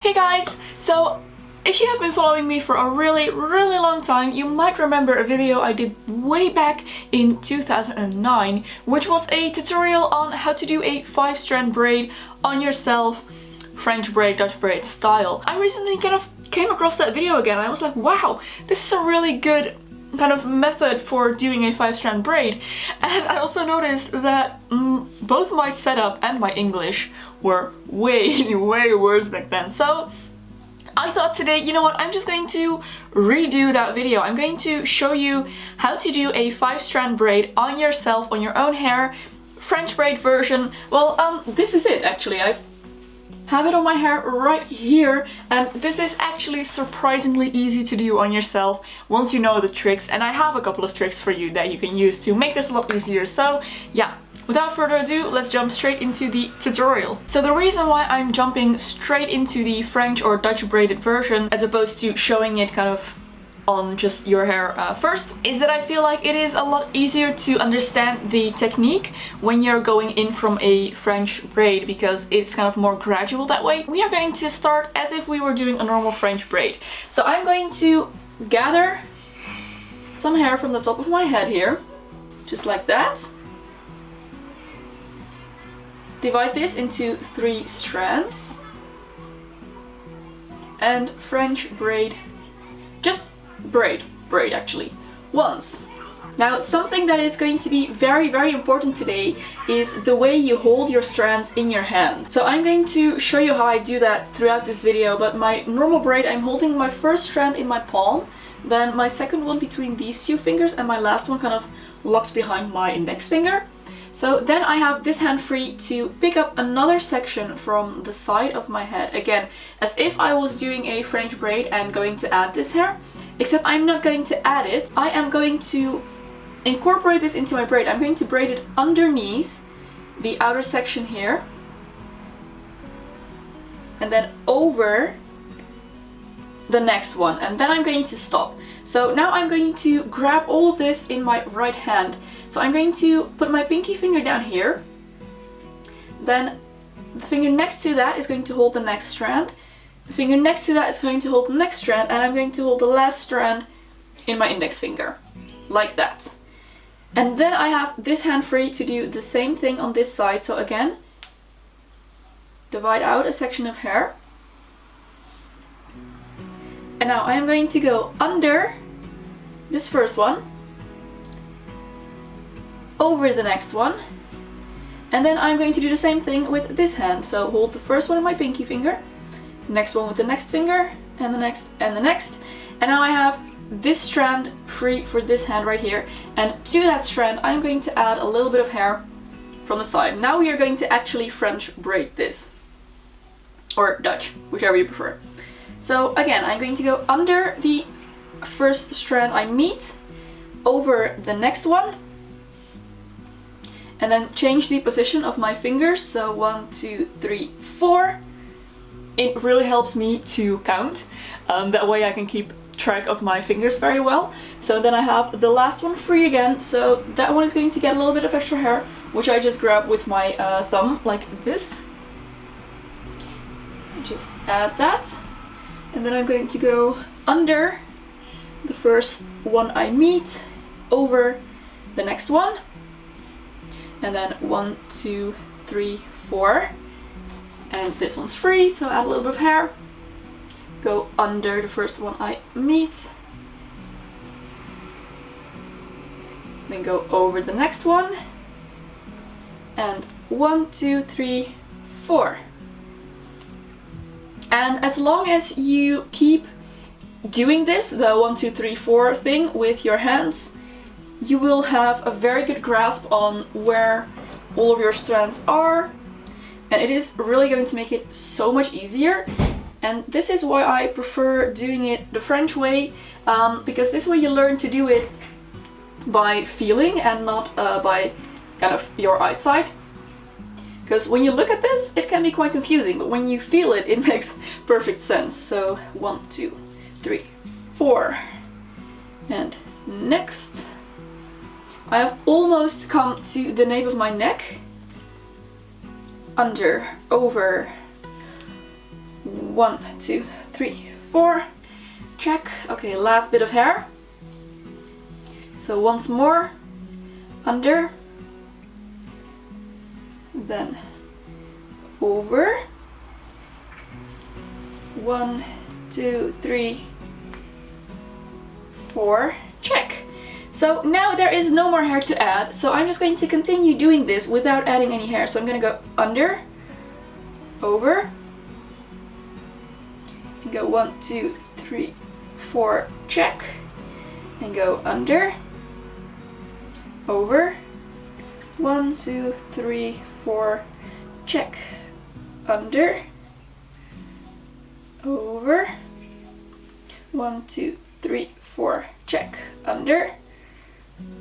Hey guys! So, if you have been following me for a really long time, you might remember a video I did way back in 2009, which was a tutorial on how to do a 5-strand braid on yourself, French braid, Dutch braid style. I recently kind of came across that video again and I was like, wow, this is a really good kind of method for doing a 5-strand braid. And I also noticed that both my setup and my English were way worse back then. So I thought today, you know what, I'm just going to redo that video. I'm going to show you how to do a 5-strand braid on yourself, on your own hair, French braid version. Well, this is it actually. I have it on my hair right here, and this is actually surprisingly easy to do on yourself once you know the tricks, and I have a couple of tricks for you that you can use to make this a lot easier. So yeah, without further ado, let's jump straight into the tutorial. So the reason why I'm jumping straight into the French or Dutch braided version as opposed to showing it kind of on just your hair first is that I feel like it is a lot easier to understand the technique when you're going in from a French braid, because it's kind of more gradual that way. We are going to start as if we were doing a normal French braid. So I'm going to gather some hair from the top of my head here, just like that. Divide this into 3 strands and French braid, just braid actually, once. Now, something that is going to be very important today is the way you hold your strands in your hand. So I'm going to show you how I do that throughout this video, but my normal braid, I'm holding my first strand in my palm, then my second one between these 2 fingers, and my last one kind of locked behind my index finger. So then I have this hand free to pick up another section from the side of my head, again, as if I was doing a French braid and going to add this hair, except I'm not going to add it. I am going to incorporate this into my braid. I'm going to braid it underneath the outer section here, and then over the next one, and then I'm going to stop. So now I'm going to grab all of this in my right hand. So I'm going to put my pinky finger down here, then the finger next to that is going to hold the next strand, the finger next to that is going to hold the next strand, and I'm going to hold the last strand in my index finger, like that. And then I have this hand free to do the same thing on this side. So again, divide out a section of hair. And now I am going to go under this first one, over the next one, and then I'm going to do the same thing with this hand. So hold the first one in my pinky finger, next one with the next finger, and the next, and the next. And now I have this strand free for this hand right here, and to that strand I'm going to add a little bit of hair from the side. Now we are going to actually French braid this, or Dutch, whichever you prefer. So again, I'm going to go under the first strand I meet, over the next one, and then change the position of my fingers. So 1, 2, 3, 4. It really helps me to count. That way I can keep track of my fingers very well. So then I have the last one free again. So that one is going to get a little bit of extra hair, which I just grab with my thumb like this. Just add that. And then I'm going to go under the first one I meet, over the next one, and then 1, 2, 3, 4, and this one's free, so add a little bit of hair, go under the first one I meet, then go over the next one, and 1, 2, 3, 4. And as long as you keep doing this, the 1, 2, 3, 4 thing with your hands, you will have a very good grasp on where all of your strands are, and it is really going to make it so much easier. And this is why I prefer doing it the French way, because this way you learn to do it by feeling and not by kind of your eyesight. Because when you look at this, it can be quite confusing, but when you feel it, it makes perfect sense. So 1, 2, 3, 4, and next. I have almost come to the nape of my neck. Under, over, 1, 2, 3, 4. Check. Okay, last bit of hair. So once more, under, then over. 1, 2, 3, 4. Check. So now there is no more hair to add, so I'm just going to continue doing this without adding any hair. So I'm gonna go under, over, and go 1, 2, 3, 4, check, and go under, over, 1, 2, 3, 4, check, under, over, 1, 2, 3, 4, check, under,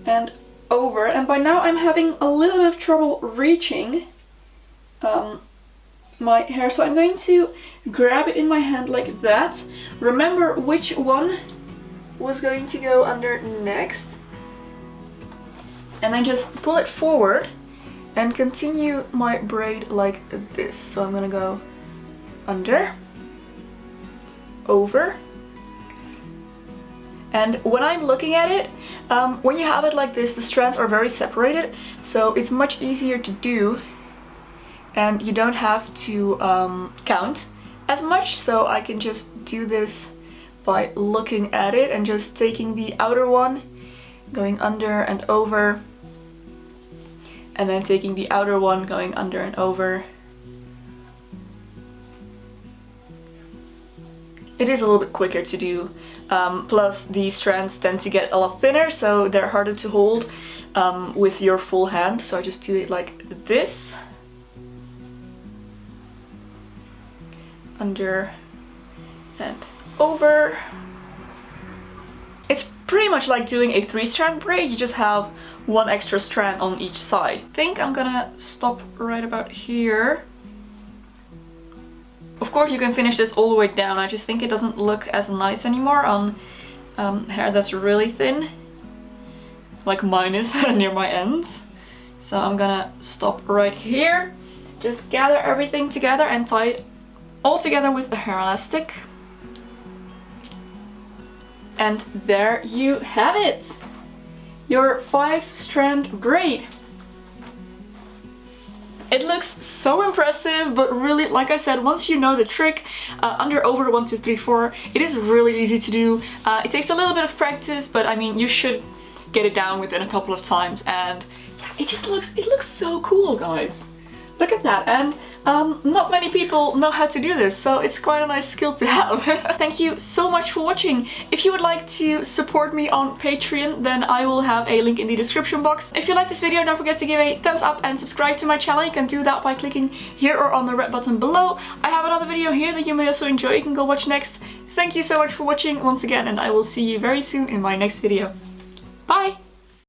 and over. And by now I'm having a little bit of trouble reaching my hair, so I'm going to grab it in my hand like that. Remember which one was going to go under next, and then just pull it forward and continue my braid like this. So I'm gonna go under, over, and when I'm looking at it, when you have it like this, the strands are very separated, so it's much easier to do, and you don't have to count as much, so I can just do this by looking at it and just taking the outer one, going under and over, and then taking the outer one, going under and over. It is a little bit quicker to do, plus the strands tend to get a lot thinner, so they're harder to hold with your full hand. So I just do it like this. Under and over. It's pretty much like doing a 3-strand braid, you just have one extra strand on each side. I think I'm gonna stop right about here. Of course you can finish this all the way down, I just think it doesn't look as nice anymore on hair that's really thin, like mine is near my ends. So I'm gonna stop right here, just gather everything together and tie it all together with the hair elastic. And there you have it! Your 5-strand braid! It looks so impressive, but really, like I said, once you know the trick, under, over, 1, 2, 3, 4, it is really easy to do. It takes a little bit of practice, but I mean, you should get it down within a couple of times, and yeah, it looks so cool, guys. Look at that, and not many people know how to do this, so it's quite a nice skill to have. Thank you so much for watching. If you would like to support me on Patreon, then I will have a link in the description box. If you like this video, don't forget to give a thumbs up and subscribe to my channel. You can do that by clicking here or on the red button below. I have another video here that you may also enjoy, you can go watch next. Thank you so much for watching once again, and I will see you very soon in my next video. Bye!